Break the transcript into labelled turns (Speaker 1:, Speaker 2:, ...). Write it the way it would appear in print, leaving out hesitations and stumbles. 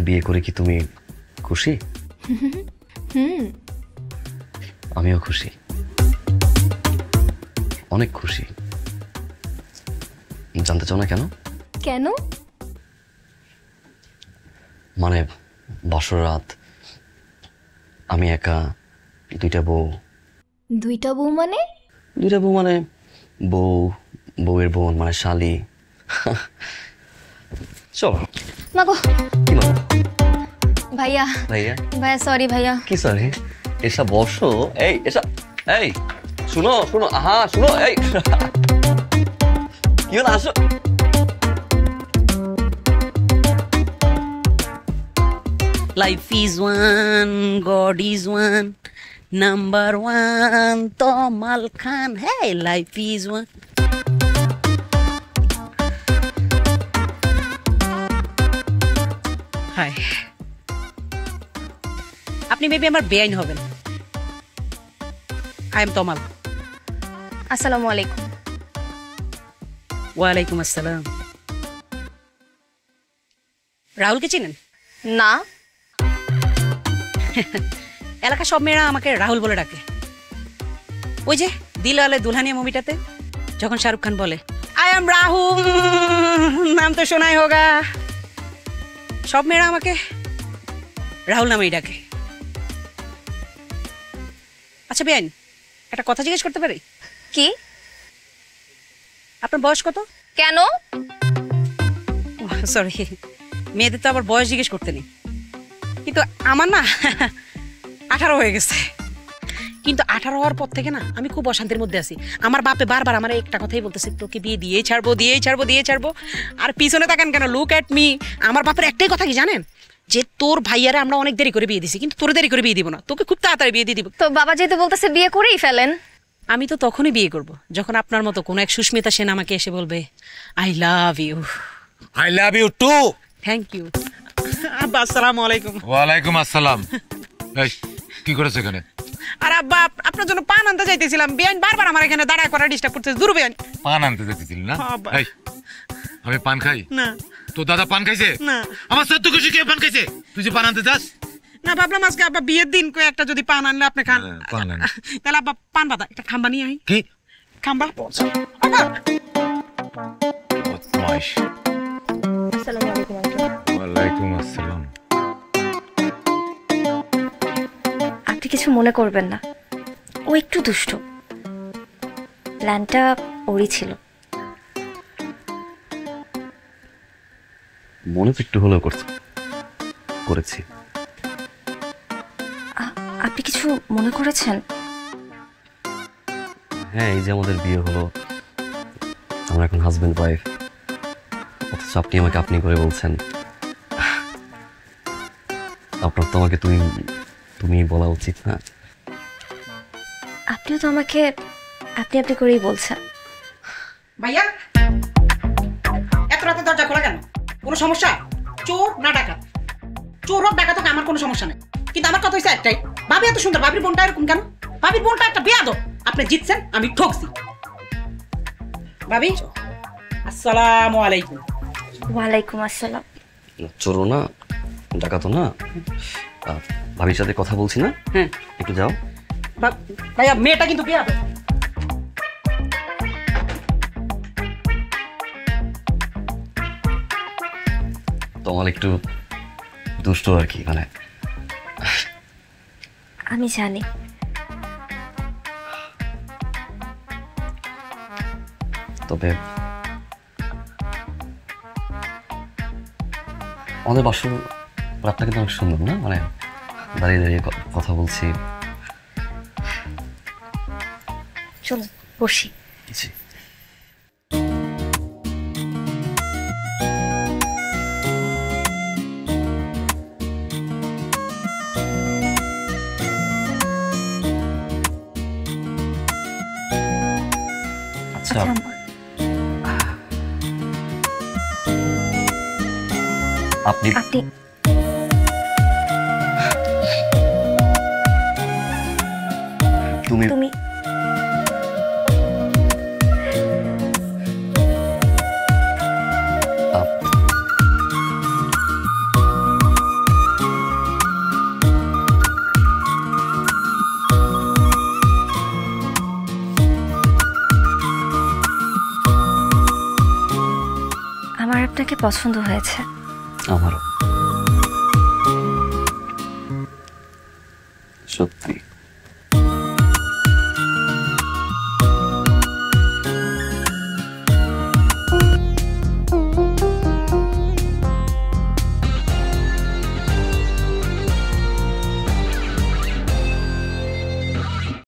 Speaker 1: বিয়ে করে কি তুমি খুশি? আমিও খুশি, অনেক খুশি। জানতে চাও না কেন?
Speaker 2: কেন?
Speaker 1: মানে বছর রাত আমি একা, দুইটা বউ।
Speaker 2: দুইটা বউ মানে?
Speaker 1: দুইটা বউ মানে বউ, বউয়ের বোন মানে শালি। চলো।
Speaker 2: মাগো
Speaker 1: কি মাগো?
Speaker 2: ভাইয়া
Speaker 1: ভাইয়া
Speaker 2: ভাইয়া সরি ভাইয়া।
Speaker 1: কি সরি? এসা বসো। এই এসা, এই শুনো শুনো, হ্যাঁ শুনো, এই কি হলো, আসো।
Speaker 3: Life is one, God is one, number one, Tomal Khan. Hey, life is one. Hi. আপনি মেবি আমার বেআইন হবেন। আই এম তমাল।
Speaker 2: আসসালামু আলাইকুম।
Speaker 3: ওয়ালাইকুম আসসালাম। রাহুলকে চিনেন?
Speaker 2: না।
Speaker 3: এলাকা সব মেয়েরা আমাকে রাহুল বলে ডাকে। ওই যে দিল ওয়ালে দুলহানিয়া মুভিটাতে যখন শাহরুখ খান বলে আই এম রাহুল, নাম তো শোনাই হোগা, সব মেয়েরা আমাকে রাহুল নামেই ডাকে। আচ্ছা বেআইন, একটা কথা জিজ্ঞেস করতে পারি?
Speaker 2: কি?
Speaker 3: আপনার বয়স কত?
Speaker 2: কেন?
Speaker 3: সরি, মেয়েদের তো আবার বয়স জিজ্ঞেস করতে নেই, কিন্তু আমার না 18 হয়ে গেছে। কিন্তু 18 হওয়ার পর থেকে না আমি খুব অশান্তির মধ্যে আছি। আমার বাপে বারবার আমার একটা কথাই বলতেছে, তোকে বিয়ে দিয়েই ছাড়বো, দিয়েই ছাড়বো, দিয়ে ছাড়বো। আর পিছনে তাকান কেন, লুক অ্যাট মি। আমার বাপের একটাই কথা কি জানেন, যে তোর ভাইয়ারা আমরা অনেক দেরি করে বিয়ে দিছি, কিন্তু তোর দেরি করে বিয়ে দিব না, তোকে খুব তাড়াতাড়ি বিয়ে দিয়ে দিব।
Speaker 2: তো বাবা যেহেতু বলতেছে বিয়ে করেই ফেলেন।
Speaker 3: আমি তো তখনই বিয়ে করব যখন আপনার মতো কোনো এক সুস্মিতা সেন আমাকে এসে বলবে I love you.
Speaker 4: I love you too.
Speaker 3: Thank you. আব্বা আসসালামু আলাইকুম।
Speaker 4: ওয়ালাইকুম আসসালাম। এই কি করেছ এখানে?
Speaker 3: আর আব্বা আপনার জন্য পান আনতে যাইতেছিলাম, বিয়ান বারবার আমার এখানে দাঁড়ায় করা ডিস্টার্ব করতেছে। দূর বিয়ান।
Speaker 4: পান আনতে যাইতেছিলি না? এই আমি পান খাই
Speaker 3: না।
Speaker 4: তো দাদা পান খাইছে
Speaker 3: না।
Speaker 4: আমার সত্য খুশি কে পান খাইছে? তুই যে পান আনতে যাস
Speaker 3: না, ভাবলাম আজকে আব্বা বিয়ের দিন কই একটা যদি পান আনলে আপনি খান।
Speaker 4: পান আন।
Speaker 3: তাহলে আব্বা পান বাদা একটা খাম্বা নিয়ে আই।
Speaker 4: কি
Speaker 3: খাম্বা?
Speaker 4: বদমাইশ।
Speaker 2: আসসালামু আলাইকুম আঙ্কেল।
Speaker 4: ওয়ালাইকুম আসসালাম।
Speaker 2: আপনি কিছু মনে করবেন না, ও একটু দুষ্ট। প্ল্যানটা ওরই ছিল।
Speaker 1: মনে তো একটু হলেও করেছি।
Speaker 2: আপনি কিছু মনে করেছেন?
Speaker 1: হ্যাঁ, এই যে আমাদের বিয়ে হলো, আমরা এখন হাজবেন্ড ওয়াইফ, অথচ আপনি আমাকে আপনি করে বলছেন। আপনার তো আমাকে তুমি বলা উচিত না?
Speaker 2: আপনিও তো আমাকে আপনি আপনি করেই বলছেন।
Speaker 3: ভাইয়া এত রাতে দরজা খোলা কেন? কোনো সমস্যা? চোর না ডাকাত? চোর হোক ডাকাত হোক আমার কোনো সমস্যা নেই, কিন্তু আমার কথা হচ্ছে একটাই, ভাবি এত সুন্দর, ভাবির বোনটা এরকম কেন? ভাবির বোনটা একটা বেয়াদব। আপনি জিতছেন, আমি ঠকছি। ভাবি আসসালামু আলাইকুম।
Speaker 2: ওয়ালাইকুম আসসালাম।
Speaker 1: চোরও না ডাকাতও না, ভাবির সাথে কথা বলছি না।
Speaker 3: হ্যাঁ
Speaker 1: একটু যাও।
Speaker 3: ভাইয়া মেয়েটা কিন্তু বেয়াদব।
Speaker 1: তোমার একটু দুষ্ট আর কি, মানে
Speaker 2: আমি জানি।
Speaker 1: তবে আমাদের বাসর রাতটা কিন্তু অনেক সুন্দর না, মানে দাঁড়িয়ে দাঁড়িয়ে কথা বলছি।
Speaker 2: চলুন বসি।
Speaker 1: জি। আচ্ছা, আপনি তুমি
Speaker 2: আপনাকে পছন্দ হয়েছে।
Speaker 1: আমারও। সত্যি।